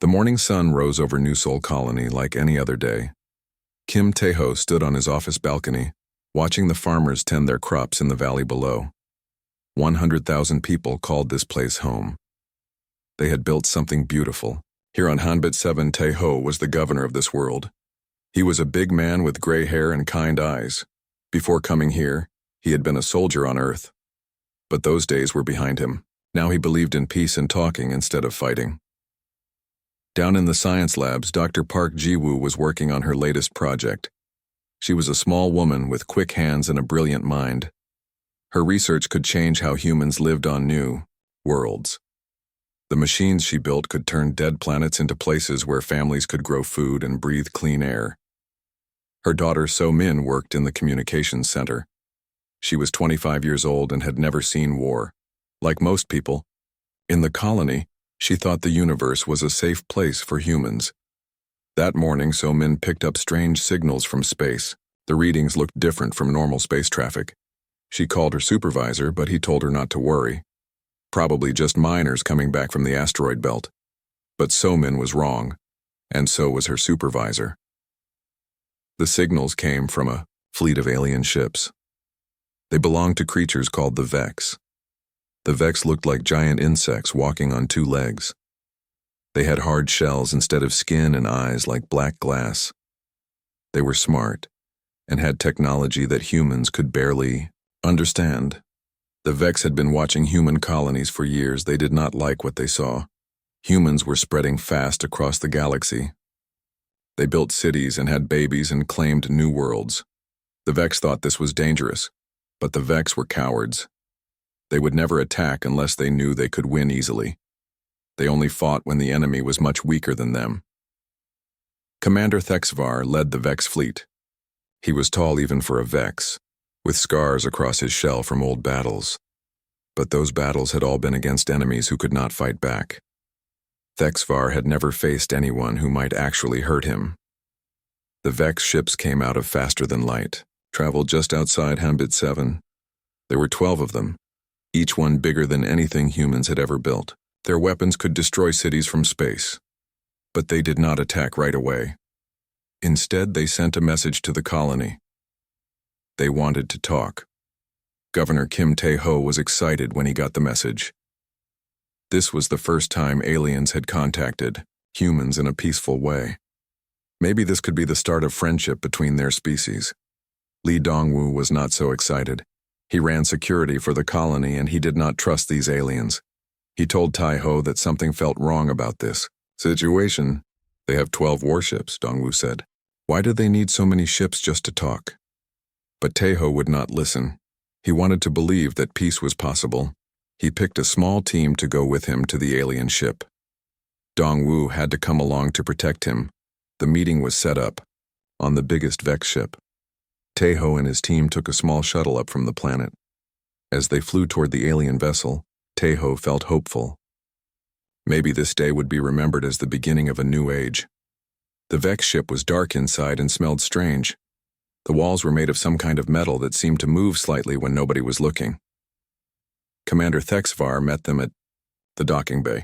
The morning sun rose over New Seoul Colony like any other day. Kim Tae-ho stood on his office balcony, watching the farmers tend their crops in the valley below. 100,000 people called this place home. They had built something beautiful. Here on Hanbit 7, Tae-ho was the governor of this world. He was a big man with gray hair and kind eyes. Before coming here, he had been a soldier on Earth. But those days were behind him. Now he believed in peace and talking instead of fighting. Down in the science labs, Dr. Park Ji-woo was working on her latest project. She was a small woman with quick hands and a brilliant mind. Her research could change how humans lived on new worlds. The machines she built could turn dead planets into places where families could grow food and breathe clean air. Her daughter So-min worked in the communications center. She was 25 years old and had never seen war. Like most people, in the colony, she thought the universe was a safe place for humans. That morning, So-min picked up strange signals from space. The readings looked different from normal space traffic. She called her supervisor, but he told her not to worry. Probably just miners coming back from the asteroid belt. But So-min was wrong, and so was her supervisor. The signals came from a fleet of alien ships. They belonged to creatures called the Vex. The Vex looked like giant insects walking on two legs. They had hard shells instead of skin and eyes like black glass. They were smart and had technology that humans could barely understand. The Vex had been watching human colonies for years. They did not like what they saw. Humans were spreading fast across the galaxy. They built cities and had babies and claimed new worlds. The Vex thought this was dangerous, but the Vex were cowards. They would never attack unless they knew they could win easily. They only fought when the enemy was much weaker than them. Commander Thexvar led the Vex fleet. He was tall even for a Vex, with scars across his shell from old battles. But those battles had all been against enemies who could not fight back. Thexvar had never faced anyone who might actually hurt him. The Vex ships came out of faster than light, traveled just outside Hanbit 7. There were 12 of them, each one bigger than anything humans had ever built. Their weapons could destroy cities from space. But they did not attack right away. Instead, they sent a message to the colony. They wanted to talk. Governor Kim Tae-ho was excited when he got the message. This was the first time aliens had contacted humans in a peaceful way. Maybe this could be the start of friendship between their species. Lee Dong-woo was not so excited. He ran security for the colony and he did not trust these aliens. He told Tae-ho that something felt wrong about this situation. They have 12 warships, Dong-woo said. Why do they need so many ships just to talk? But Tae-ho would not listen. He wanted to believe that peace was possible. He picked a small team to go with him to the alien ship. Dong-woo had to come along to protect him. The meeting was set up on the biggest Vex ship. Tae-ho and his team took a small shuttle up from the planet. As they flew toward the alien vessel, Tae-ho felt hopeful. Maybe this day would be remembered as the beginning of a new age. The Vex ship was dark inside and smelled strange. The walls were made of some kind of metal that seemed to move slightly when nobody was looking. Commander Thexvar met them at the docking bay.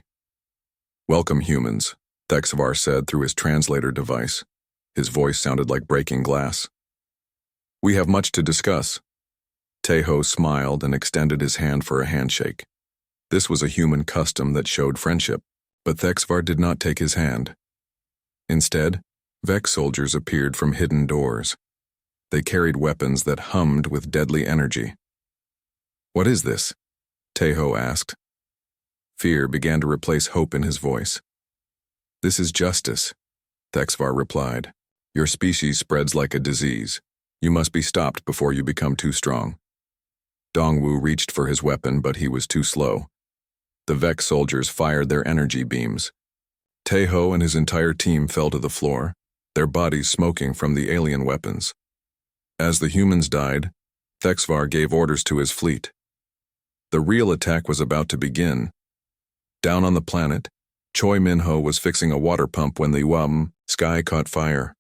"Welcome, humans," Thexvar said through his translator device. His voice sounded like breaking glass. "We have much to discuss." Tae-ho smiled and extended his hand for a handshake. This was a human custom that showed friendship, but Thexvar did not take his hand. Instead, Vex soldiers appeared from hidden doors. They carried weapons that hummed with deadly energy. "What is this?" Tae-ho asked. Fear began to replace hope in his voice. "This is justice," Thexvar replied. "Your species spreads like a disease. You must be stopped before you become too strong." Dong-woo reached for his weapon, but he was too slow. The Vex soldiers fired their energy beams. Tae-ho and his entire team fell to the floor, their bodies smoking from the alien weapons. As the humans died, Thexvar gave orders to his fleet. The real attack was about to begin. Down on the planet, Choi Min-ho was fixing a water pump when the sky caught fire.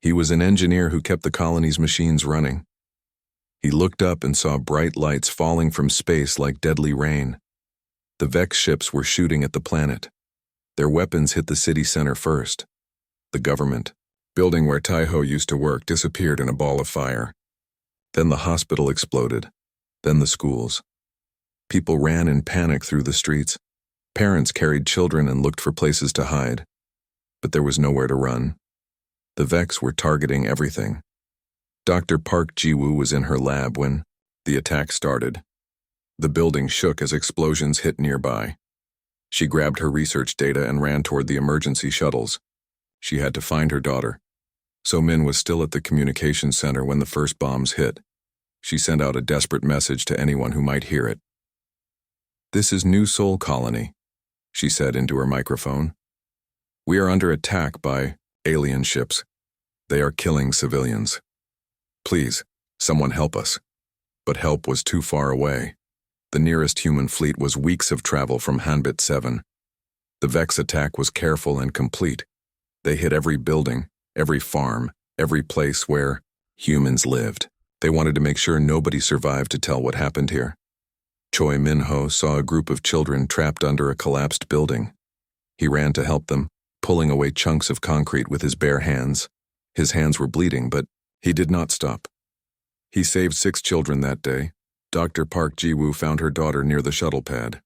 He was an engineer who kept the colony's machines running. He looked up and saw bright lights falling from space like deadly rain. The Vex ships were shooting at the planet. Their weapons hit the city center first. The government building where Taiho used to work disappeared in a ball of fire. Then the hospital exploded. Then the schools. People ran in panic through the streets. Parents carried children and looked for places to hide. But there was nowhere to run. The Vex were targeting everything. Dr. Park Ji-woo was in her lab when the attack started. The building shook as explosions hit nearby. She grabbed her research data and ran toward the emergency shuttles. She had to find her daughter. So-min was still at the communications center when the first bombs hit. She sent out a desperate message to anyone who might hear it. "This is New Seoul Colony," she said into her microphone. "We are under attack by alien ships. They are killing civilians. Please, someone help us." But help was too far away. The nearest human fleet was weeks of travel from Hanbit 7. The Vex attack was careful and complete. They hit every building, every farm, every place where humans lived. They wanted to make sure nobody survived to tell what happened here. Choi Min-ho saw a group of children trapped under a collapsed building. He ran to help them, pulling away chunks of concrete with his bare hands. His hands were bleeding, but he did not stop. He saved 6 children that day. Dr. Park Ji-woo found her daughter near the shuttle pad.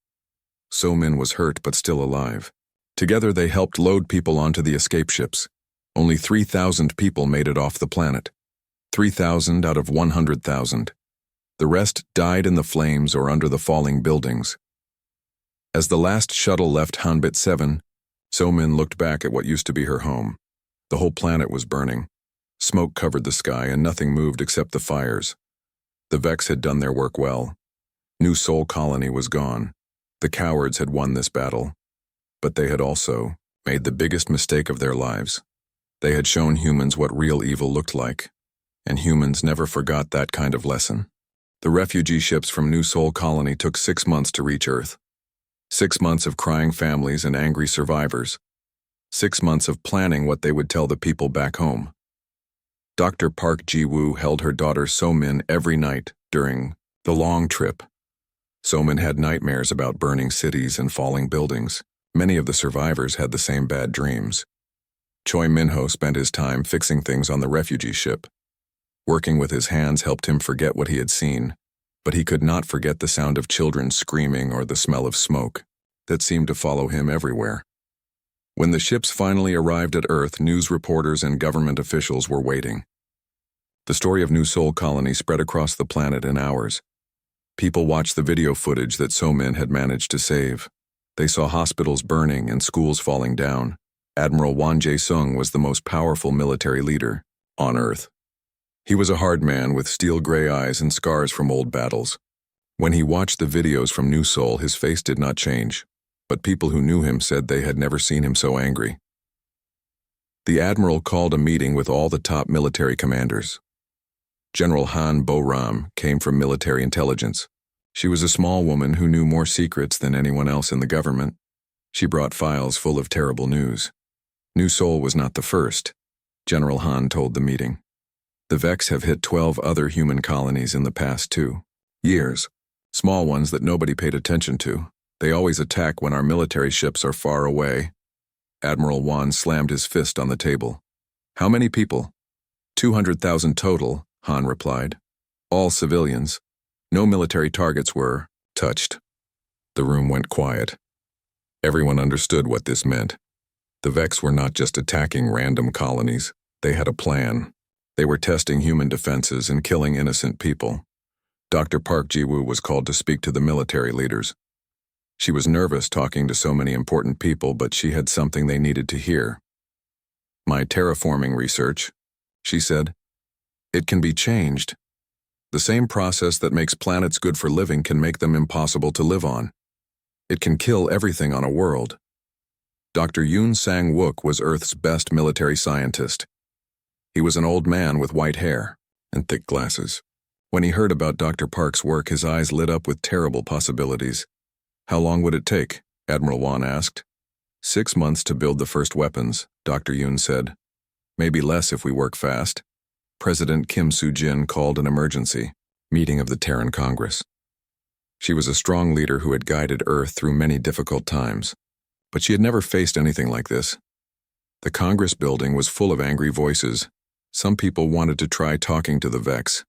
So-min was hurt but still alive. Together they helped load people onto the escape ships. Only 3,000 people made it off the planet. 3,000 out of 100,000. The rest died in the flames or under the falling buildings. As the last shuttle left Hanbit 7, So-min looked back at what used to be her home. The whole planet was burning. Smoke covered the sky and nothing moved except the fires. The Vex had done their work well. New Seoul Colony was gone. The cowards had won this battle. But they had also made the biggest mistake of their lives. They had shown humans what real evil looked like, and humans never forgot that kind of lesson. The refugee ships from New Seoul Colony took 6 months to reach Earth. 6 months of crying families and angry survivors. 6 months of planning what they would tell the people back home. Dr. Park Ji-woo held her daughter So-min every night during the long trip. So-min had nightmares about burning cities and falling buildings. Many of the survivors had the same bad dreams. Choi Min-ho spent his time fixing things on the refugee ship. Working with his hands helped him forget what he had seen, but he could not forget the sound of children screaming or the smell of smoke that seemed to follow him everywhere. When the ships finally arrived at Earth, news reporters and government officials were waiting. The story of New Seoul Colony spread across the planet in hours. People watched the video footage that So-min had managed to save. They saw hospitals burning and schools falling down. Admiral Won Jae-sung was the most powerful military leader on Earth. He was a hard man with steel-gray eyes and scars from old battles. When he watched the videos from New Seoul, his face did not change, but people who knew him said they had never seen him so angry. The admiral called a meeting with all the top military commanders. General Han Bo-ram came from military intelligence. She was a small woman who knew more secrets than anyone else in the government. She brought files full of terrible news. New Seoul was not the first, General Han told the meeting. The Vex have hit 12 other human colonies in the past 2 years. Small ones that nobody paid attention to. They always attack when our military ships are far away. Admiral Won slammed his fist on the table. "How many people?" 200,000 total, Han replied. "All civilians. No military targets were touched." The room went quiet. Everyone understood what this meant. The Vex were not just attacking random colonies. They had a plan. They were testing human defenses and killing innocent people. Dr. Park Ji-woo was called to speak to the military leaders. She was nervous talking to so many important people, but she had something they needed to hear. "My terraforming research," she said. "It can be changed. The same process that makes planets good for living can make them impossible to live on. It can kill everything on a world." Dr. Yoon Sang-wook was Earth's best military scientist. He was an old man with white hair and thick glasses. When he heard about Dr. Park's work, his eyes lit up with terrible possibilities. "How long would it take?" Admiral Won asked. 6 months to build the first weapons, Dr. Yoon said. "Maybe less if we work fast." President Kim Soo-jin called an emergency meeting of the Terran Congress. She was a strong leader who had guided Earth through many difficult times. But she had never faced anything like this. The Congress building was full of angry voices. Some people wanted to try talking to the Vex.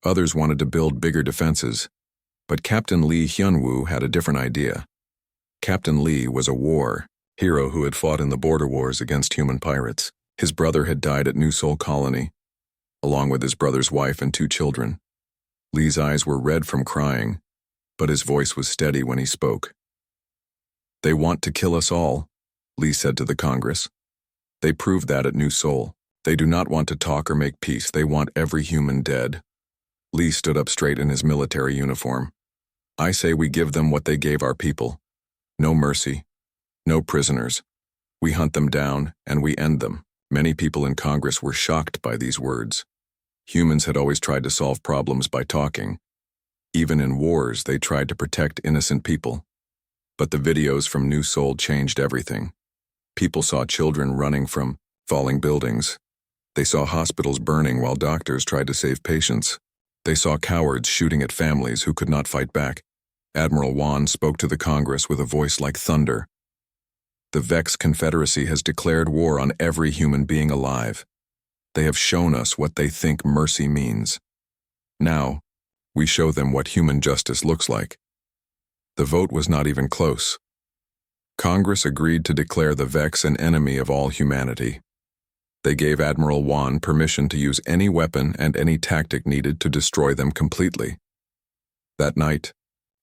Others wanted to build bigger defenses. But Captain Lee Hyun-woo had a different idea. Captain Lee was a war hero who had fought in the border wars against human pirates. His brother had died at New Seoul Colony, along with his brother's wife and 2 children. Lee's eyes were red from crying, but his voice was steady when he spoke. "They want to kill us all," Lee said to the Congress. "They proved that at New Seoul. They do not want to talk or make peace. They want every human dead." Lee stood up straight in his military uniform. "I say we give them what they gave our people. No mercy, no prisoners. We hunt them down and we end them." Many people in Congress were shocked by these words. Humans had always tried to solve problems by talking. Even in wars, they tried to protect innocent people. But the videos from New Seoul changed everything. People saw children running from falling buildings. They saw hospitals burning while doctors tried to save patients. They saw cowards shooting at families who could not fight back. Admiral Wan spoke to the Congress with a voice like thunder. "The Vex Confederacy has declared war on every human being alive. They have shown us what they think mercy means. Now, we show them what human justice looks like." The vote was not even close. Congress agreed to declare the Vex an enemy of all humanity. They gave Admiral Wan permission to use any weapon and any tactic needed to destroy them completely. That night,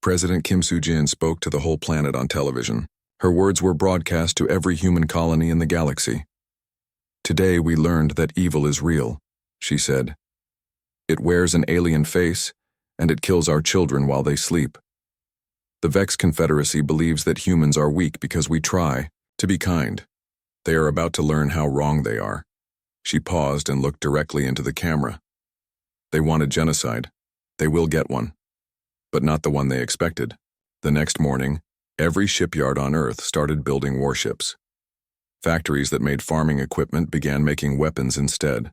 President Kim Soo-jin spoke to the whole planet on television. Her words were broadcast to every human colony in the galaxy. "Today we learned that evil is real," she said. "It wears an alien face, and it kills our children while they sleep. The Vex Confederacy believes that humans are weak because we try to be kind. They are about to learn how wrong they are." She paused and looked directly into the camera. "They wanted genocide. They will get one. But not the one they expected." The next morning, every shipyard on Earth started building warships. Factories that made farming equipment began making weapons instead.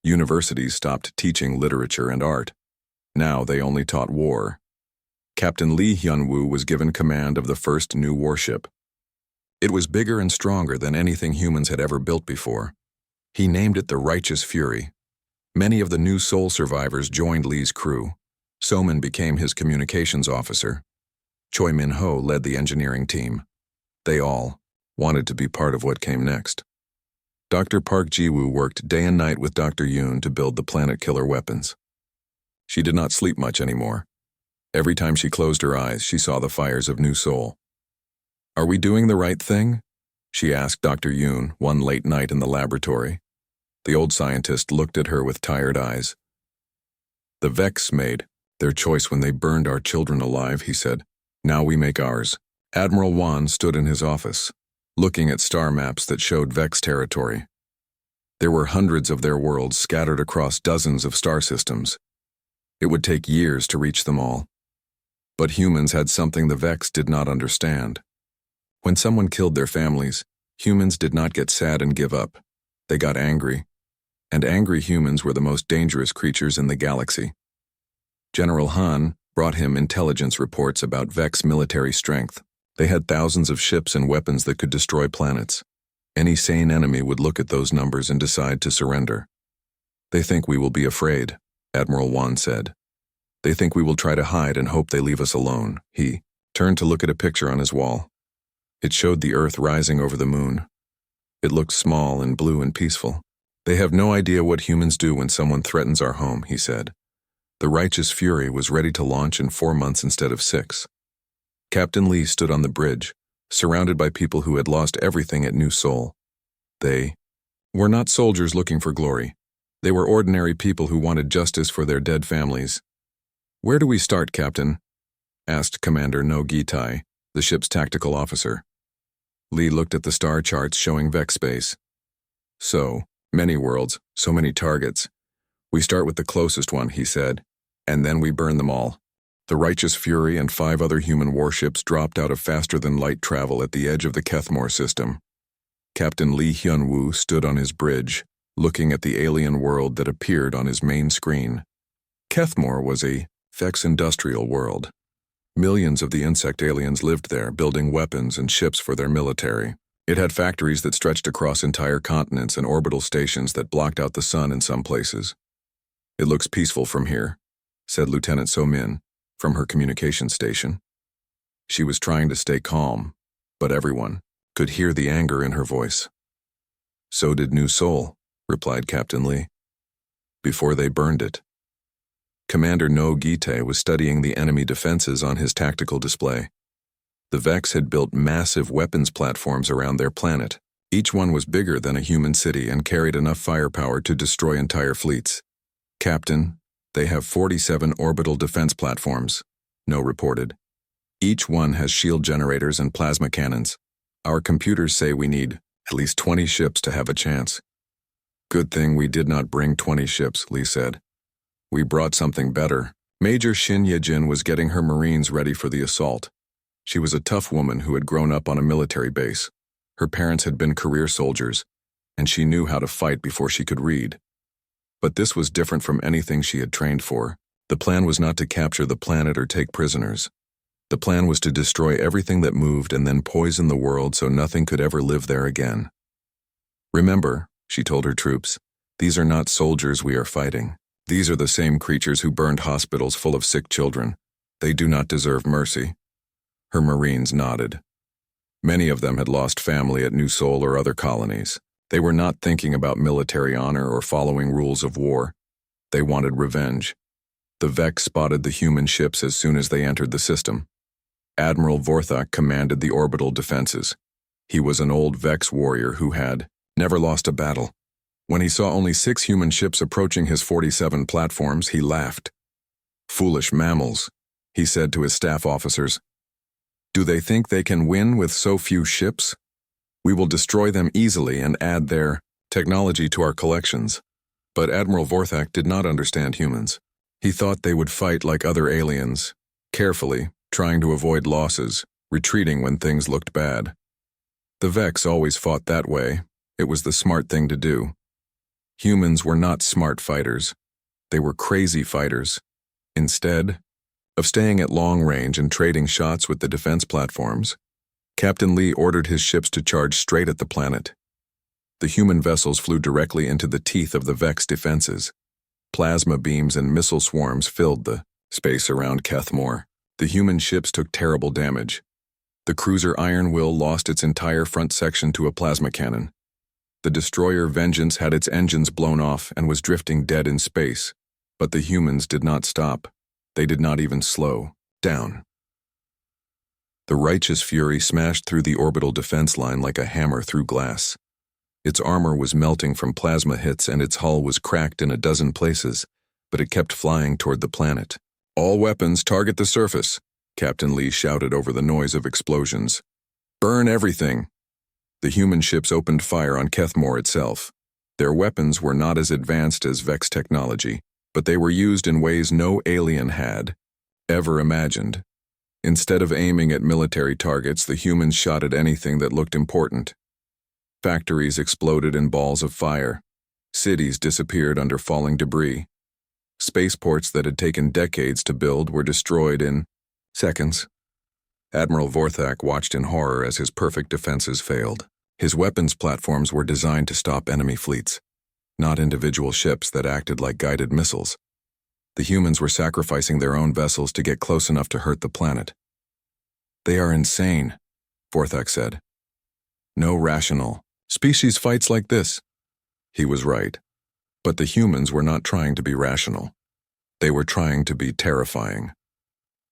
Universities stopped teaching literature and art. Now they only taught war. Captain Lee Hyun-woo was given command of the first new warship. It was bigger and stronger than anything humans had ever built before. He named it the Righteous Fury. Many of the New Seoul survivors joined Lee's crew. Soman became his communications officer. Choi Min-ho led the engineering team. They all wanted to be part of what came next. Dr. Park Ji-woo worked day and night with Dr. Yoon to build the planet-killer weapons. She did not sleep much anymore. Every time she closed her eyes, she saw the fires of New Seoul. "Are we doing the right thing?" she asked Dr. Yoon one late night in the laboratory. The old scientist looked at her with tired eyes. "The Vex made their choice when they burned our children alive," he said. "Now we make ours." Admiral Wan stood in his office, looking at star maps that showed Vex territory. There were hundreds of their worlds scattered across dozens of star systems. It would take years to reach them all. But humans had something the Vex did not understand. When someone killed their families, humans did not get sad and give up. They got angry. And angry humans were the most dangerous creatures in the galaxy. General Han brought him intelligence reports about Vex military strength. They had thousands of ships and weapons that could destroy planets. Any sane enemy would look at those numbers and decide to surrender. "They think we will be afraid," Admiral Wan said. "They think we will try to hide and hope they leave us alone." He turned to look at a picture on his wall. It showed the Earth rising over the moon. It looked small and blue and peaceful. "They have no idea what humans do when someone threatens our home," he said. The Righteous Fury was ready to launch in 4 months instead of 6. Captain Lee stood on the bridge, surrounded by people who had lost everything at New Seoul. They were not soldiers looking for glory. They were ordinary people who wanted justice for their dead families. "Where do we start, Captain?" asked Commander No Gitai, the ship's tactical officer. Lee looked at the star charts showing Vex space. "So many worlds, so many targets. We start with the closest one," he said, "and then we burn them all." The Righteous Fury and 5 other human warships dropped out of faster-than-light travel at the edge of the Kethmore system. Captain Lee Hyun-woo stood on his bridge, looking at the alien world that appeared on his main screen. Kethmore was a Vex industrial world. Millions of the insect aliens lived there, building weapons and ships for their military. It had factories that stretched across entire continents and orbital stations that blocked out the sun in some places. "It looks peaceful from here," said Lieutenant So-min from her communication station. She was trying to stay calm, but everyone could hear the anger in her voice. "So did New Seoul," replied Captain Lee, "before they burned it." Commander No Gite was studying the enemy defenses on his tactical display. The Vex had built massive weapons platforms around their planet. Each one was bigger than a human city and carried enough firepower to destroy entire fleets. "Captain, they have 47 orbital defense platforms," No reported. "Each one has shield generators and plasma cannons. Our computers say we need at least 20 ships to have a chance." "Good thing we did not bring 20 ships," Lee said. "We brought something better." Major Shin Ye-jin was getting her Marines ready for the assault. She was a tough woman who had grown up on a military base. Her parents had been career soldiers, and she knew how to fight before she could read. But this was different from anything she had trained for. The plan was not to capture the planet or take prisoners. The plan was to destroy everything that moved and then poison the world so nothing could ever live there again. "Remember," she told her troops, "these are not soldiers we are fighting. These are the same creatures who burned hospitals full of sick children. They do not deserve mercy." Her Marines nodded. Many of them had lost family at New Seoul or other colonies. They were not thinking about military honor or following rules of war. They wanted revenge. The Vex spotted the human ships as soon as they entered the system. Admiral Vorthak commanded the orbital defenses. He was an old Vex warrior who had never lost a battle. When he saw only 6 human ships approaching his 47 platforms, he laughed. "Foolish mammals," he said to his staff officers. "Do they think they can win with so few ships? We will destroy them easily and add their technology to our collections." But Admiral Vorthak did not understand humans. He thought they would fight like other aliens, carefully, trying to avoid losses, retreating when things looked bad. The Vex always fought that way. It was the smart thing to do. Humans were not smart fighters. They were crazy fighters. Instead of staying at long range and trading shots with the defense platforms, Captain Lee ordered his ships to charge straight at the planet. The human vessels flew directly into the teeth of the Vex defenses. Plasma beams and missile swarms filled the space around Kethmore. The human ships took terrible damage. The cruiser Iron Will lost its entire front section to a plasma cannon. The destroyer Vengeance had its engines blown off and was drifting dead in space, but the humans did not stop. They did not even slow down. The Righteous Fury smashed through the orbital defense line like a hammer through glass. Its armor was melting from plasma hits and its hull was cracked in a dozen places, but it kept flying toward the planet. "All weapons target the surface," Captain Lee shouted over the noise of explosions. "Burn everything." The human ships opened fire on Kethmore itself. Their weapons were not as advanced as Vex technology, but they were used in ways no alien had ever imagined. Instead of aiming at military targets, the humans shot at anything that looked important. Factories exploded in balls of fire. Cities disappeared under falling debris. Spaceports that had taken decades to build were destroyed in seconds. Admiral Vorthak watched in horror as his perfect defenses failed. His weapons platforms were designed to stop enemy fleets, not individual ships that acted like guided missiles. The humans were sacrificing their own vessels to get close enough to hurt the planet. "They are insane," Vorthak said. "No rational species fights like this." He was right. But the humans were not trying to be rational. They were trying to be terrifying.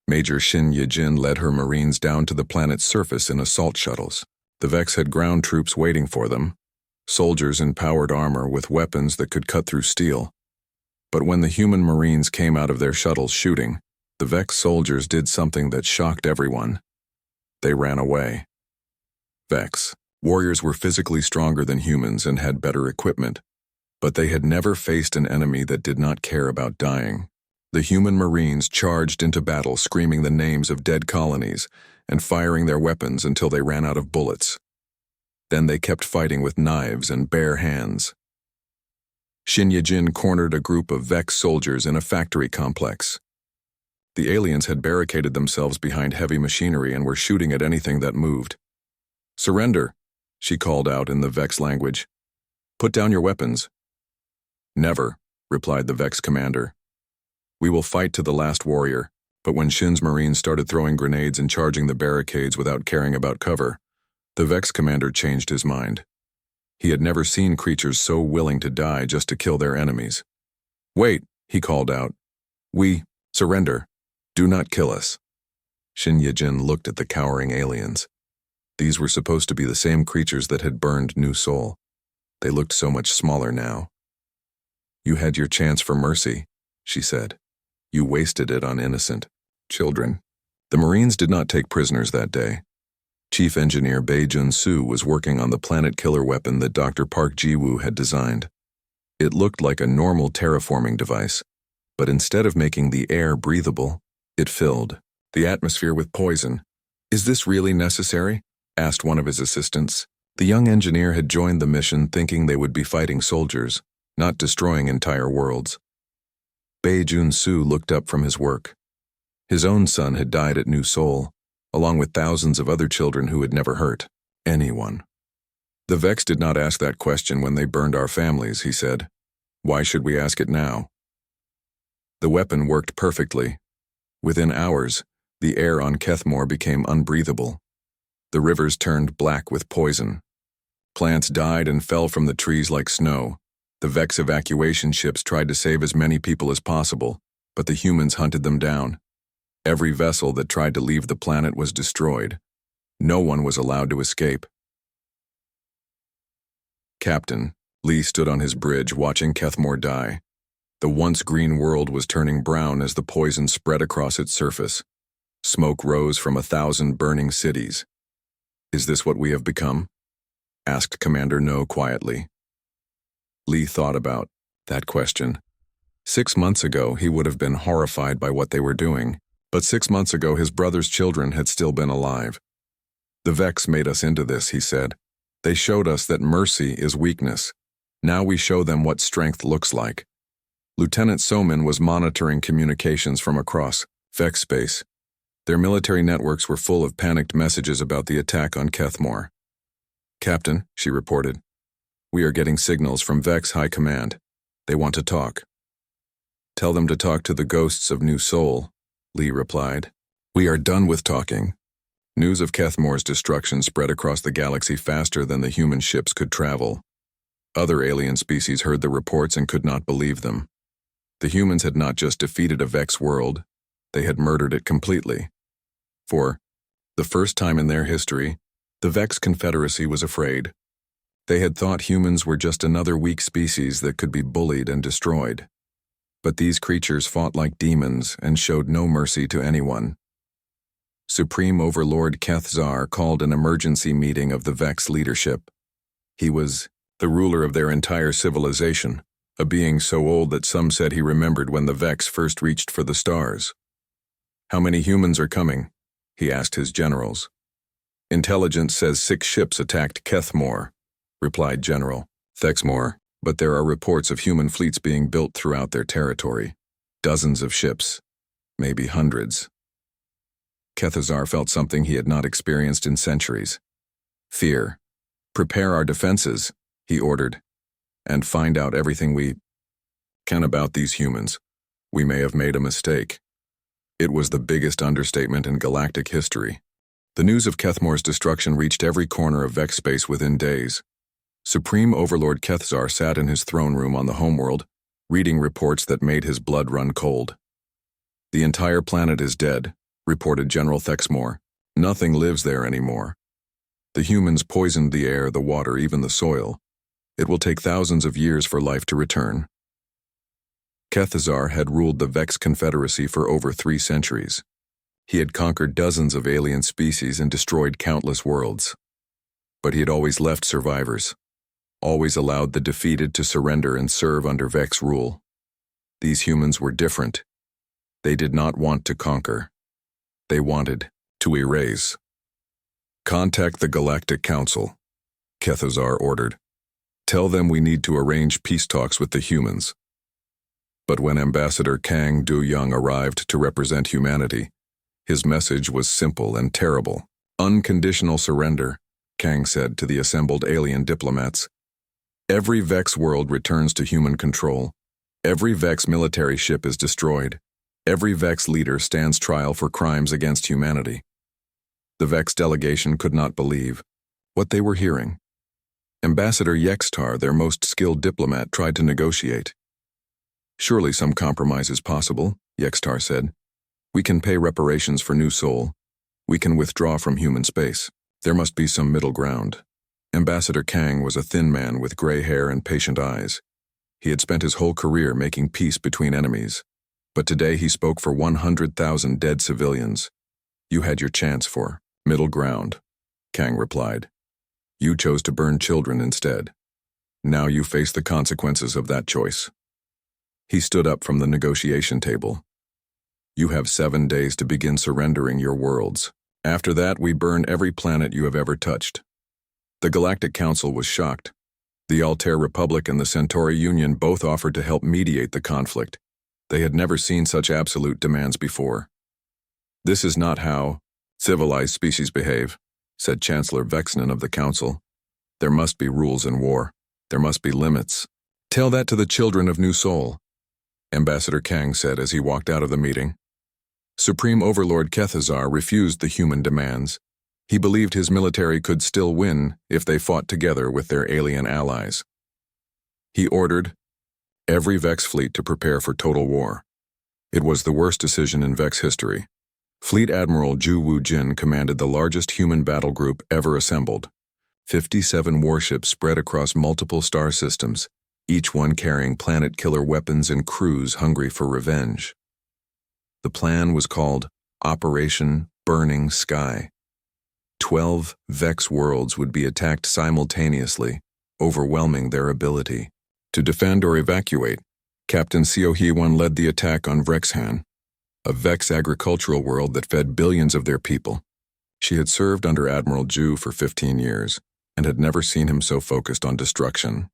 Major Shin Ye-jin led her Marines down to the planet's surface in assault shuttles. The Vex had ground troops waiting for them, soldiers in powered armor with weapons that could cut through steel. But when the human Marines came out of their shuttles shooting, the Vex soldiers did something that shocked everyone. They ran away. Vex warriors were physically stronger than humans and had better equipment, but they had never faced an enemy that did not care about dying. The human Marines charged into battle screaming the names of dead colonies and firing their weapons until they ran out of bullets. Then they kept fighting with knives and bare hands. Shin Ye-jin cornered a group of Vex soldiers in a factory complex. The aliens had barricaded themselves behind heavy machinery and were shooting at anything that moved. "Surrender," she called out in the Vex language. "Put down your weapons." "Never," replied the Vex commander. "We will fight to the last warrior." But when Shin's Marines started throwing grenades and charging the barricades without caring about cover, the Vex commander changed his mind. He had never seen creatures so willing to die just to kill their enemies. "Wait," he called out. "We surrender. Do not kill us." Shin Yijin looked at the cowering aliens. These were supposed to be the same creatures that had burned New Sol. They looked so much smaller now. "You had your chance for mercy," she said. "You wasted it on innocent children." The Marines did not take prisoners that day. Chief Engineer Bei Jun-soo was working on the planet-killer weapon that Dr. Park Ji-woo had designed. It looked like a normal terraforming device, but instead of making the air breathable, it filled the atmosphere with poison. "Is this really necessary?" asked one of his assistants. The young engineer had joined the mission thinking they would be fighting soldiers, not destroying entire worlds. Bei Jun-soo looked up from his work. His own son had died at New Sol, along with thousands of other children who had never hurt anyone. "The Vex did not ask that question when they burned our families," he said. "Why should we ask it now?" The weapon worked perfectly. Within hours, the air on Kethmore became unbreathable. The rivers turned black with poison. Plants died and fell from the trees like snow. The Vex evacuation ships tried to save as many people as possible, but the humans hunted them down. Every vessel that tried to leave the planet was destroyed. No one was allowed to escape. Captain Lee stood on his bridge watching Kethmore die. The once green world was turning brown as the poison spread across its surface. Smoke rose from 1,000 burning cities. "Is this what we have become?" asked Commander No quietly. Lee thought about that question. 6 months ago, he would have been horrified by what they were doing, but 6 months ago his brother's children had still been alive. "The Vex made us into this," he said. "They showed us that mercy is weakness. Now we show them what strength looks like." Lieutenant Soman was monitoring communications from across Vex space. Their military networks were full of panicked messages about the attack on Kethmore. "Captain," she reported, "we are getting signals from Vex High Command. They want to talk." "Tell them to talk to the ghosts of New Sol," Lee replied. "We are done with talking." News of Kethmore's destruction spread across the galaxy faster than the human ships could travel. Other alien species heard the reports and could not believe them. The humans had not just defeated a Vex world, they had murdered it completely. For the first time in their history, the Vex Confederacy was afraid. They had thought humans were just another weak species that could be bullied and destroyed. But these creatures fought like demons and showed no mercy to anyone. Supreme Overlord Kethzar called an emergency meeting of the Vex leadership. He was the ruler of their entire civilization, a being so old that some said he remembered when the Vex first reached for the stars. "How many humans are coming?" he asked his generals. "Intelligence says 6 ships attacked Kethmore," replied General Thexmore, "but there are reports of human fleets being built throughout their territory. Dozens of ships, maybe hundreds." Kethazar felt something he had not experienced in centuries. Fear. "Prepare our defenses," he ordered, "and find out everything we can about these humans. We may have made a mistake." It was the biggest understatement in galactic history. The news of Kethmore's destruction reached every corner of Vex space within days. Supreme Overlord Kethzar sat in his throne room on the homeworld, reading reports that made his blood run cold. "The entire planet is dead," reported General Thexmore. "Nothing lives there anymore. The humans poisoned the air, the water, even the soil. It will take thousands of years for life to return." Kethazar had ruled the Vex Confederacy for over 3 centuries. He had conquered dozens of alien species and destroyed countless worlds. But he had always left survivors, always allowed the defeated to surrender and serve under Vex rule. These humans were different. They did not want to conquer. They wanted to erase. "Contact the Galactic Council," Kethazar ordered. "Tell them we need to arrange peace talks with the humans." But when Ambassador Kang Du-young arrived to represent humanity, his message was simple and terrible. Unconditional surrender, Kang said to the assembled alien diplomats. Every Vex world returns to human control. Every Vex military ship is destroyed. Every Vex leader stands trial for crimes against humanity. The Vex delegation could not believe what they were hearing. Ambassador Yextar, their most skilled diplomat, tried to negotiate. Surely some compromise is possible, Yextar said. We can pay reparations for New Sol. We can withdraw from human space. There must be some middle ground. Ambassador Kang was a thin man with gray hair and patient eyes. He had spent his whole career making peace between enemies. But today he spoke for 100,000 dead civilians. You had your chance for middle ground, Kang replied. You chose to burn children instead. Now you face the consequences of that choice. He stood up from the negotiation table. You have 7 days to begin surrendering your worlds. After that, we burn every planet you have ever touched. The Galactic Council was shocked. The Altair Republic and the Centauri Union both offered to help mediate the conflict. They had never seen such absolute demands before. This is not how civilized species behave, said Chancellor Vexnan of the Council. There must be rules in war. There must be limits. Tell that to the children of New Sol, Ambassador Kang said as he walked out of the meeting. Supreme Overlord Kethazar refused the human demands. He believed his military could still win if they fought together with their alien allies. He ordered every Vex fleet to prepare for total war. It was the worst decision in Vex history. Fleet Admiral Zhu Wu-jin commanded the largest human battle group ever assembled. 57 warships spread across multiple star systems, each one carrying planet-killer weapons and crews hungry for revenge. The plan was called Operation Burning Sky. 12 Vex worlds would be attacked simultaneously, overwhelming their ability to defend or evacuate. Captain Seo Hee-won led the attack on Vrexhan, a Vex agricultural world that fed billions of their people. She had served under Admiral Zhu for 15 years and had never seen him so focused on destruction.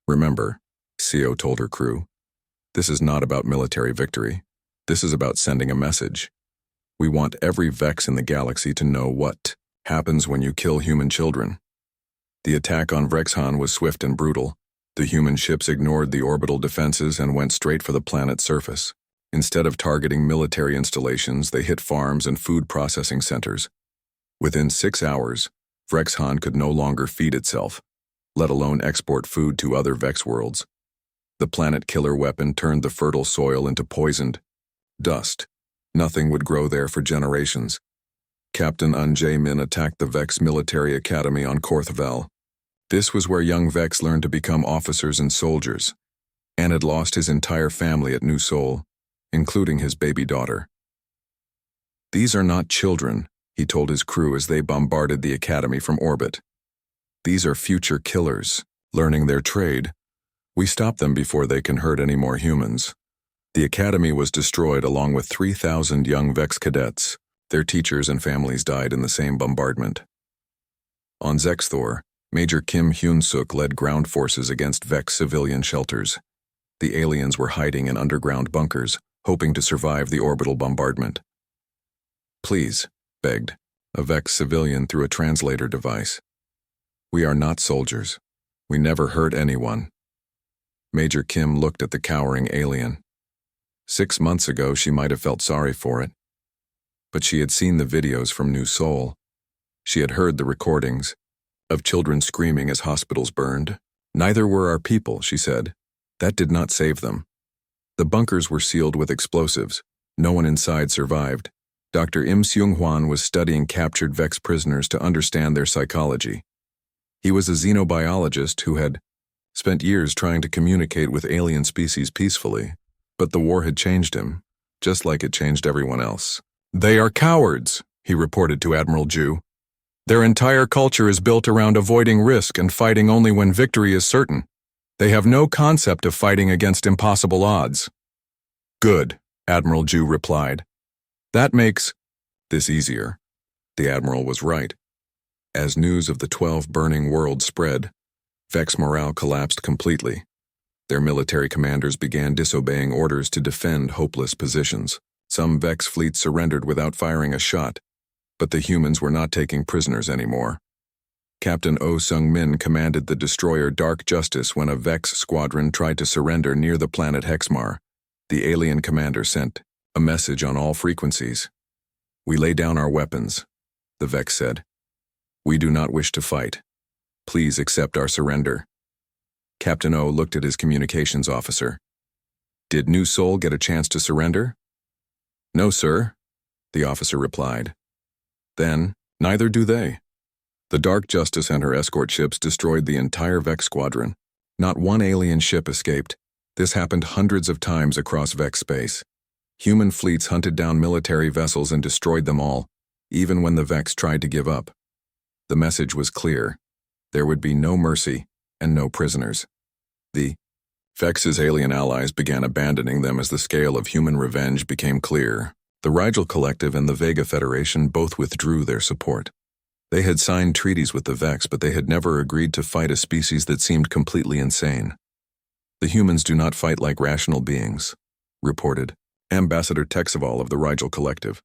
Remember, Seo told her crew, this is not about military victory. This is about sending a message. We want every Vex in the galaxy to know what happens when you kill human children. The attack on Vrexhan was swift and brutal. The human ships ignored the orbital defenses and went straight for the planet's surface. Instead of targeting military installations, they hit farms and food processing centers. Within 6 hours, Vrexhan could no longer feed itself, let alone export food to other Vex worlds. The planet-killer weapon turned the fertile soil into poisoned dust. Nothing would grow there for generations. Captain An Jae-min attacked the Vex Military Academy on Korthvel. This was where young Vex learned to become officers and soldiers. An had lost his entire family at New Sol, including his baby daughter. These are not children, he told his crew as they bombarded the academy from orbit. These are future killers, learning their trade. We stop them before they can hurt any more humans. The academy was destroyed along with 3,000 young Vex cadets. Their teachers and families died in the same bombardment. On Zexthor, Major Kim Hyun-suk led ground forces against Vex civilian shelters. The aliens were hiding in underground bunkers, hoping to survive the orbital bombardment. Please, begged a Vex civilian through a translator device. We are not soldiers. We never hurt anyone. Major Kim looked at the cowering alien. 6 months ago, she might have felt sorry for it. But she had seen the videos from New Sol. She had heard the recordings of children screaming as hospitals burned. Neither were our people, she said. That did not save them. The bunkers were sealed with explosives. No one inside survived. Dr. Im Seung-hwan was studying captured Vex prisoners to understand their psychology. He was a xenobiologist who had spent years trying to communicate with alien species peacefully, but the war had changed him, just like it changed everyone else. They are cowards, he reported to Admiral Zhu. Their entire culture is built around avoiding risk and fighting only when victory is certain. They have no concept of fighting against impossible odds. Good, Admiral Zhu replied. That makes this easier. The Admiral was right. As news of the 12 burning worlds spread, Vex morale collapsed completely. Their military commanders began disobeying orders to defend hopeless positions. Some Vex fleets surrendered without firing a shot, but the humans were not taking prisoners anymore. Captain Oh Sung-min commanded the destroyer Dark Justice when a Vex squadron tried to surrender near the planet Hexmar. The alien commander sent a message on all frequencies. "We lay down our weapons," the Vex said. "We do not wish to fight. Please accept our surrender." Captain O looked at his communications officer. "Did New Sol get a chance to surrender?" "No, sir," the officer replied. "Then, neither do they." The Dark Justice and her escort ships destroyed the entire Vex squadron. Not one alien ship escaped. This happened hundreds of times across Vex space. Human fleets hunted down military vessels and destroyed them all, even when the Vex tried to give up. The message was clear. There would be no mercy and no prisoners. The Vex's alien allies began abandoning them as the scale of human revenge became clear. The Rigel Collective and the Vega Federation both withdrew their support. They had signed treaties with the Vex, but they had never agreed to fight a species that seemed completely insane. "The humans do not fight like rational beings," reported Ambassador Texaval of the Rigel Collective.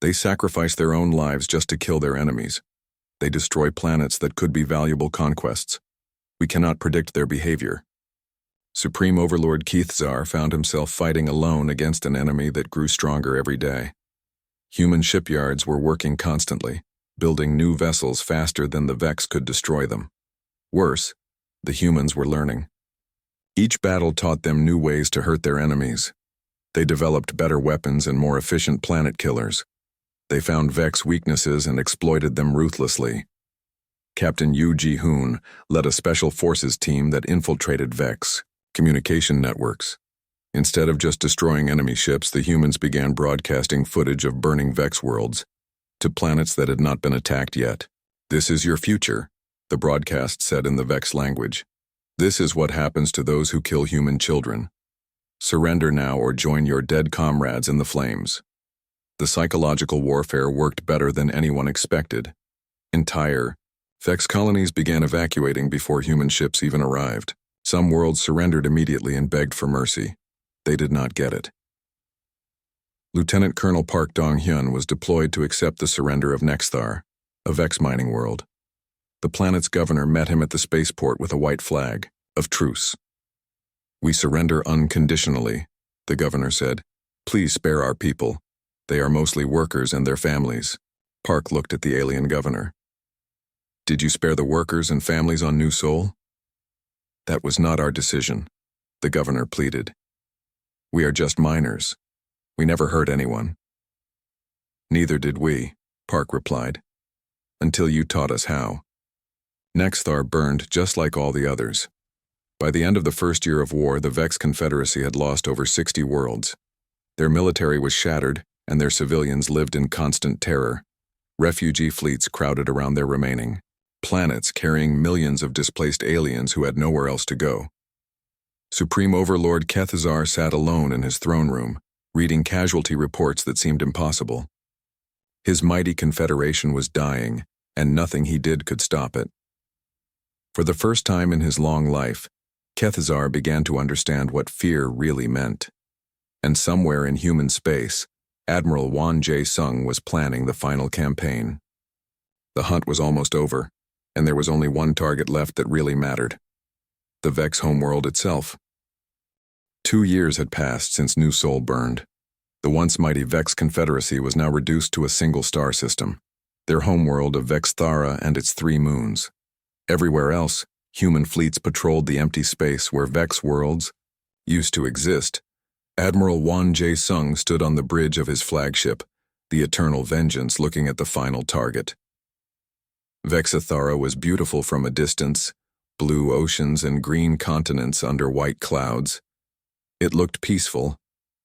"They sacrifice their own lives just to kill their enemies. They destroy planets that could be valuable conquests. We cannot predict their behavior." Supreme Overlord Keithzar found himself fighting alone against an enemy that grew stronger every day. Human shipyards were working constantly, building new vessels faster than the Vex could destroy them. Worse, the humans were learning. Each battle taught them new ways to hurt their enemies. They developed better weapons and more efficient planet killers. They found Vex weaknesses and exploited them ruthlessly. Captain Yu Ji-hoon led a special forces team that infiltrated Vex communication networks. Instead of just destroying enemy ships, the humans began broadcasting footage of burning Vex worlds to planets that had not been attacked yet. "This is your future," the broadcast said in the Vex language. "This is what happens to those who kill human children. Surrender now or join your dead comrades in the flames." The psychological warfare worked better than anyone expected. Entire Vex colonies began evacuating before human ships even arrived. Some worlds surrendered immediately and begged for mercy. They did not get it. Lieutenant Colonel Park Dong-hyun was deployed to accept the surrender of Nexthar, a Vex mining world. The planet's governor met him at the spaceport with a white flag of truce. "We surrender unconditionally," the governor said. "Please spare our people. They are mostly workers and their families." Park looked at the alien governor. "Did you spare the workers and families on New Sol?" "That was not our decision," the governor pleaded. "We are just miners. We never hurt anyone." "Neither did we," Park replied, "until you taught us how." Nexthar burned just like all the others. By the end of the first year of war, the Vex Confederacy had lost over 60 worlds. Their military was shattered, and their civilians lived in constant terror. Refugee fleets crowded around their remaining planets, carrying millions of displaced aliens who had nowhere else to go. Supreme Overlord Kethazar sat alone in his throne room, reading casualty reports that seemed impossible. His mighty confederation was dying, and nothing he did could stop it. For the first time in his long life, Kethazar began to understand what fear really meant. And somewhere in human space, Admiral Wan Jae-sung was planning the final campaign. The hunt was almost over, and there was only one target left that really mattered: the Vex homeworld itself. 2 years had passed since New Sol burned. The once mighty Vex Confederacy was now reduced to a single star system, their homeworld of Vexthara and its 3 moons. Everywhere else, human fleets patrolled the empty space where Vex worlds used to exist. Admiral Wan Jae-sung stood on the bridge of his flagship, the Eternal Vengeance, looking at the final target. Vexithara was beautiful from a distance, blue oceans and green continents under white clouds. It looked peaceful,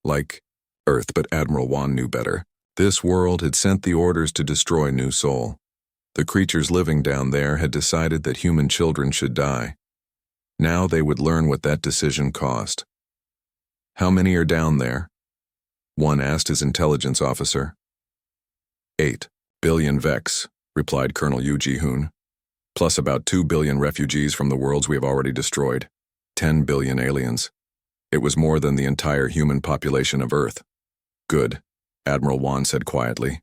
like Earth, but Admiral Wan knew better. This world had sent the orders to destroy New Sol. The creatures living down there had decided that human children should die. Now they would learn what that decision cost. "How many are down there?" one asked his intelligence officer. 8 billion Vex, replied Colonel Yu Ji-hoon, plus about 2 billion refugees from the worlds we have already destroyed. 10 billion aliens. It was more than the entire human population of Earth. Good, Admiral Wan said quietly.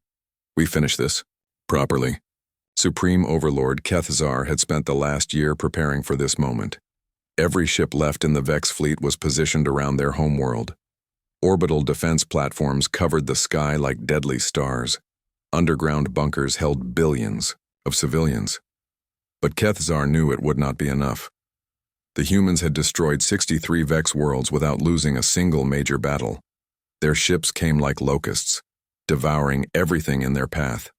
We finished this. Properly. Supreme Overlord Kethzar had spent the last year preparing for this moment. Every ship left in the Vex fleet was positioned around their homeworld. Orbital defense platforms covered the sky like deadly stars. Underground bunkers held billions of civilians. But Kethzar knew it would not be enough. The humans had destroyed 63 Vex worlds without losing a single major battle. Their ships came like locusts, devouring everything in their path.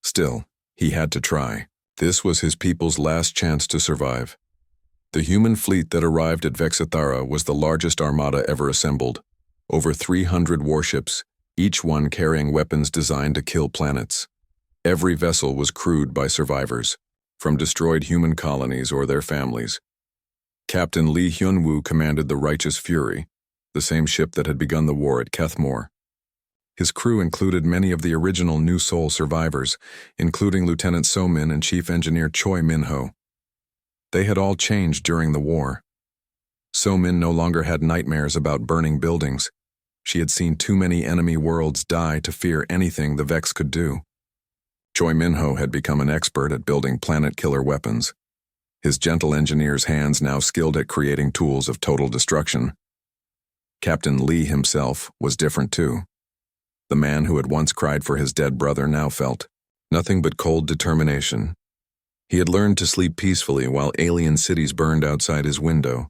Still, he had to try. This was his people's last chance to survive. The human fleet that arrived at Vexithara was the largest armada ever assembled. Over 300 warships, each one carrying weapons designed to kill planets. Every vessel was crewed by survivors, from destroyed human colonies or their families. Captain Lee Hyunwoo commanded the Righteous Fury, the same ship that had begun the war at Kethmore. His crew included many of the original New Sol survivors, including Lieutenant So-min and Chief Engineer Choi Min-ho. They had all changed during the war. So-min no longer had nightmares about burning buildings. She had seen too many enemy worlds die to fear anything the Vex could do. Choi Min-ho had become an expert at building planet-killer weapons. His gentle engineer's hands now skilled at creating tools of total destruction. Captain Lee himself was different too. The man who had once cried for his dead brother now felt nothing but cold determination. He had learned to sleep peacefully while alien cities burned outside his window.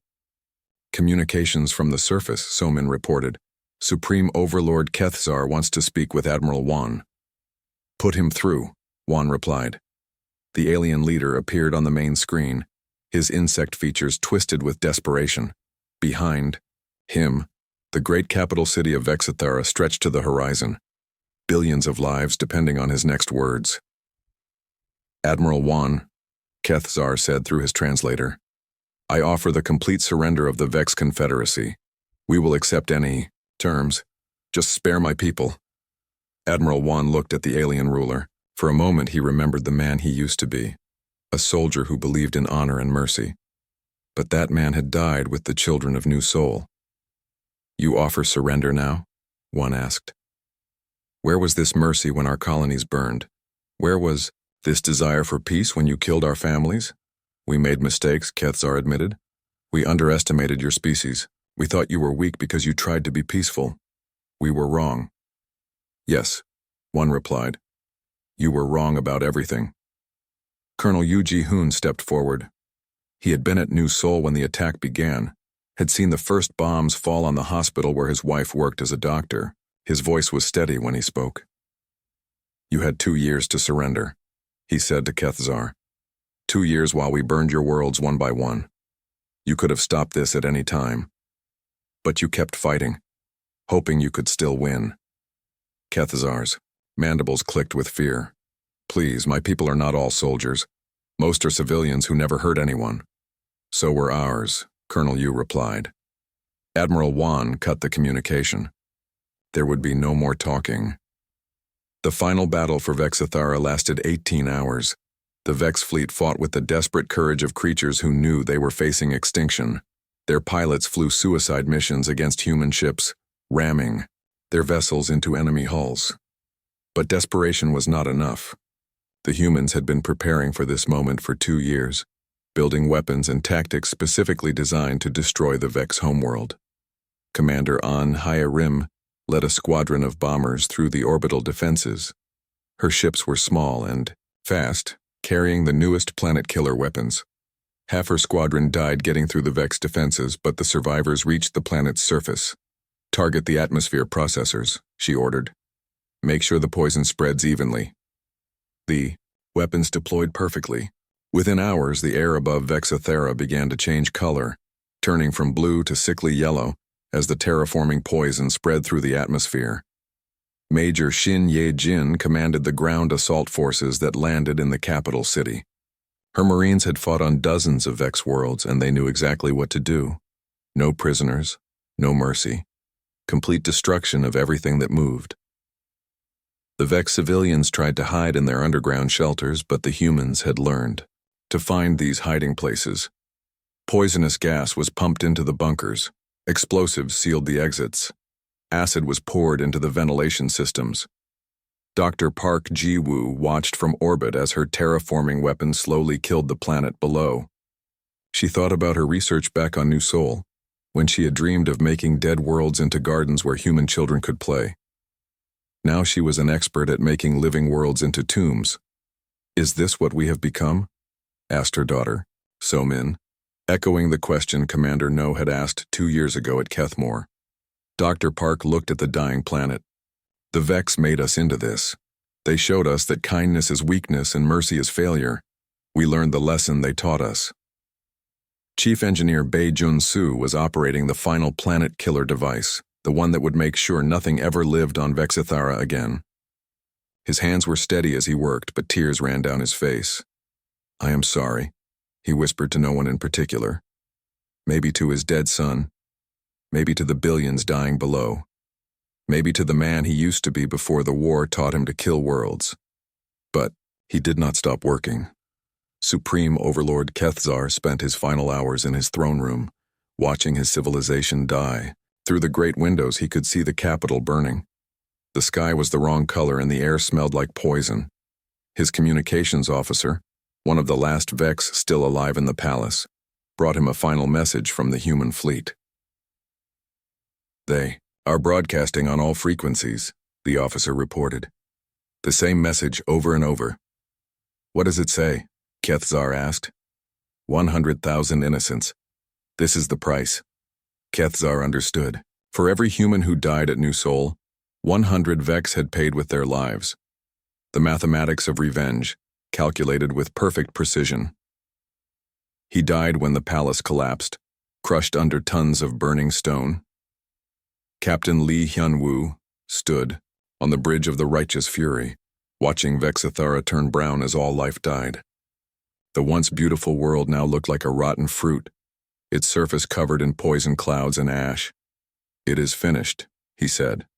Communications from the surface, So-min reported. Supreme Overlord Kethzar wants to speak with Admiral Wan. Put him through, Wan replied. The alien leader appeared on the main screen, his insect features twisted with desperation. Behind him, the great capital city of Vexithara stretched to the horizon. Billions of lives depending on his next words. Admiral Wan, Kethzar said through his translator, I offer the complete surrender of the Vex Confederacy. We will accept any terms. Just spare my people. Admiral Wan looked at the alien ruler. For a moment he remembered the man he used to be, a soldier who believed in honor and mercy. But that man had died with the children of New Sol. You offer surrender now? Wan asked. Where was this mercy when our colonies burned? Where was this desire for peace when you killed our families? We made mistakes, Kethzar admitted. We underestimated your species. We thought you were weak because you tried to be peaceful. We were wrong. Yes, Wan replied. You were wrong about everything. Colonel Yu Ji-hoon stepped forward. He had been at New Sol when the attack began, had seen the first bombs fall on the hospital where his wife worked as a doctor. His voice was steady when he spoke. You had 2 years to surrender, he said to Kethzar. 2 years while we burned your worlds one by one. You could have stopped this at any time. But you kept fighting, hoping you could still win. Kethzar's mandibles clicked with fear. Please, my people are not all soldiers. Most are civilians who never hurt anyone. So were ours, Colonel Yu replied. Admiral Wan cut the communication. There would be no more talking. The final battle for Vexithara lasted 18 hours. The Vex fleet fought with the desperate courage of creatures who knew they were facing extinction. Their pilots flew suicide missions against human ships, ramming their vessels into enemy hulls. But desperation was not enough. The humans had been preparing for this moment for 2 years, building weapons and tactics specifically designed to destroy the Vex homeworld. Commander An Hyarim led a squadron of bombers through the orbital defenses. Her ships were small and fast, carrying the newest planet-killer weapons. Half her squadron died getting through the Vex defenses, but the survivors reached the planet's surface. Target the atmosphere processors, she ordered. Make sure the poison spreads evenly. The weapons deployed perfectly. Within hours, the air above Vexithara began to change color, turning from blue to sickly yellow as the terraforming poison spread through the atmosphere. Major Shin Ye-jin commanded the ground assault forces that landed in the capital city. Her Marines had fought on dozens of Vex worlds, and they knew exactly what to do. No prisoners, no mercy. Complete destruction of everything that moved. The Vex civilians tried to hide in their underground shelters, but the humans had learned to find these hiding places. Poisonous gas was pumped into the bunkers. Explosives sealed the exits. Acid was poured into the ventilation systems. Dr. Park Ji-woo watched from orbit as her terraforming weapon slowly killed the planet below. She thought about her research back on New Seoul, when she had dreamed of making dead worlds into gardens where human children could play. Now she was an expert at making living worlds into tombs. "Is this what we have become?" asked her daughter, So-min, echoing the question Commander No had asked 2 years ago at Kethmore. Dr. Park looked at the dying planet. "The Vex made us into this. They showed us that kindness is weakness and mercy is failure. We learned the lesson they taught us." Chief Engineer Bae Jun-soo was operating the final planet killer device, the one that would make sure nothing ever lived on Vexithara again. His hands were steady as he worked, but tears ran down his face. "I am sorry," he whispered to no one in particular. Maybe to his dead son. Maybe to the billions dying below. Maybe to the man he used to be before the war taught him to kill worlds. But he did not stop working. Supreme Overlord Kethzar spent his final hours in his throne room, watching his civilization die. Through the great windows he could see the capital burning. The sky was the wrong color and the air smelled like poison. His communications officer, one of the last Vex still alive in the palace, brought him a final message from the human fleet. "They are broadcasting on all frequencies," the officer reported. "The same message over and over." "What does it say?" Kethzar asked. 100,000 innocents. This is the price." Kethzar understood. For every human who died at New Seoul, 100 Vex had paid with their lives. The mathematics of revenge, calculated with perfect precision. He died when the palace collapsed, crushed under tons of burning stone. Captain Lee Hyun-woo stood on the bridge of the righteous fury, watching Vexithara turn brown as all life died. The once beautiful world now looked like a rotten fruit, its surface covered in poison clouds and ash. "It is finished," he said.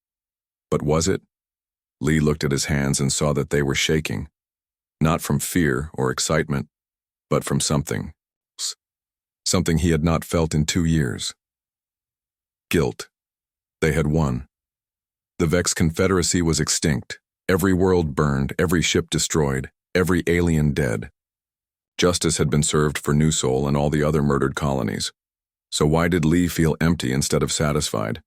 But was it? Lee looked at his hands and saw that they were shaking, not from fear or excitement, but from something else. Something he had not felt in 2 years. Guilt. They had won. The Vex Confederacy was extinct, every world burned, every ship destroyed, every alien dead. Justice had been served for New Seoul and all the other murdered colonies. So why did Lee feel empty instead of satisfied?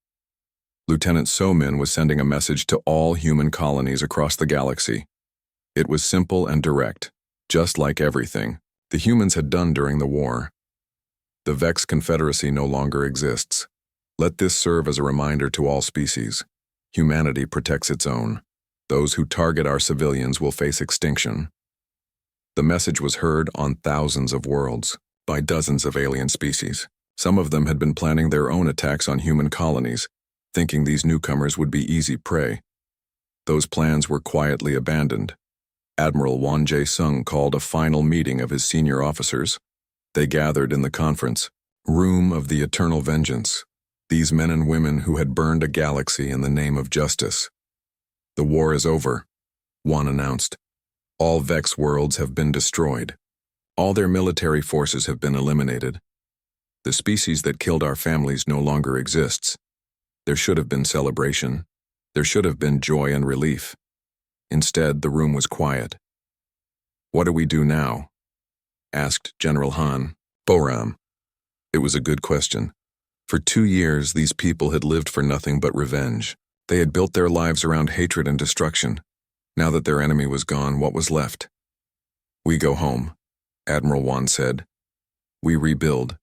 Lieutenant So-min was sending a message to all human colonies across the galaxy. It was simple and direct, just like everything the humans had done during the war. The Vex Confederacy no longer exists. Let this serve as a reminder to all species. Humanity protects its own. Those who target our civilians will face extinction. The message was heard on thousands of worlds, by dozens of alien species. Some of them had been planning their own attacks on human colonies, thinking these newcomers would be easy prey. Those plans were quietly abandoned. Admiral Won Jae-sung called a final meeting of his senior officers. They gathered in the conference room of the eternal vengeance, these men and women who had burned a galaxy in the name of justice. "The war is over," Won announced. "All Vex worlds have been destroyed. All their military forces have been eliminated. The species that killed our families no longer exists. There should have been celebration. There should have been joy and relief. Instead, the room was quiet. "What do we do now?" asked General Han Boram. It was a good question. For 2 years, these people had lived for nothing but revenge. They had built their lives around hatred and destruction. Now that their enemy was gone, what was left? "We go home," Admiral Won said. "We rebuild.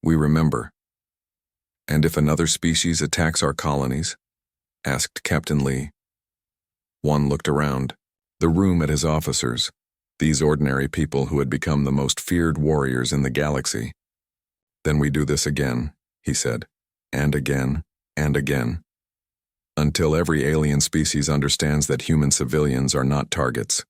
We remember." "And if another species attacks our colonies?" asked Captain Lee. Won looked around, the room at his officers, these ordinary people who had become the most feared warriors in the galaxy. "Then we do this again," he said, "and again, and again. Until every alien species understands that human civilians are not targets."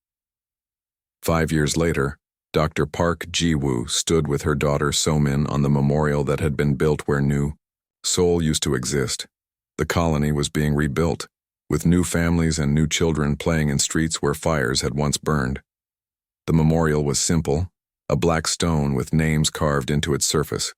5 years later, Dr. Park Ji-woo stood with her daughter So-min on the memorial that had been built where New Seoul used to exist. The colony was being rebuilt, with new families and new children playing in streets where fires had once burned. The memorial was simple, a black stone with names carved into its surface.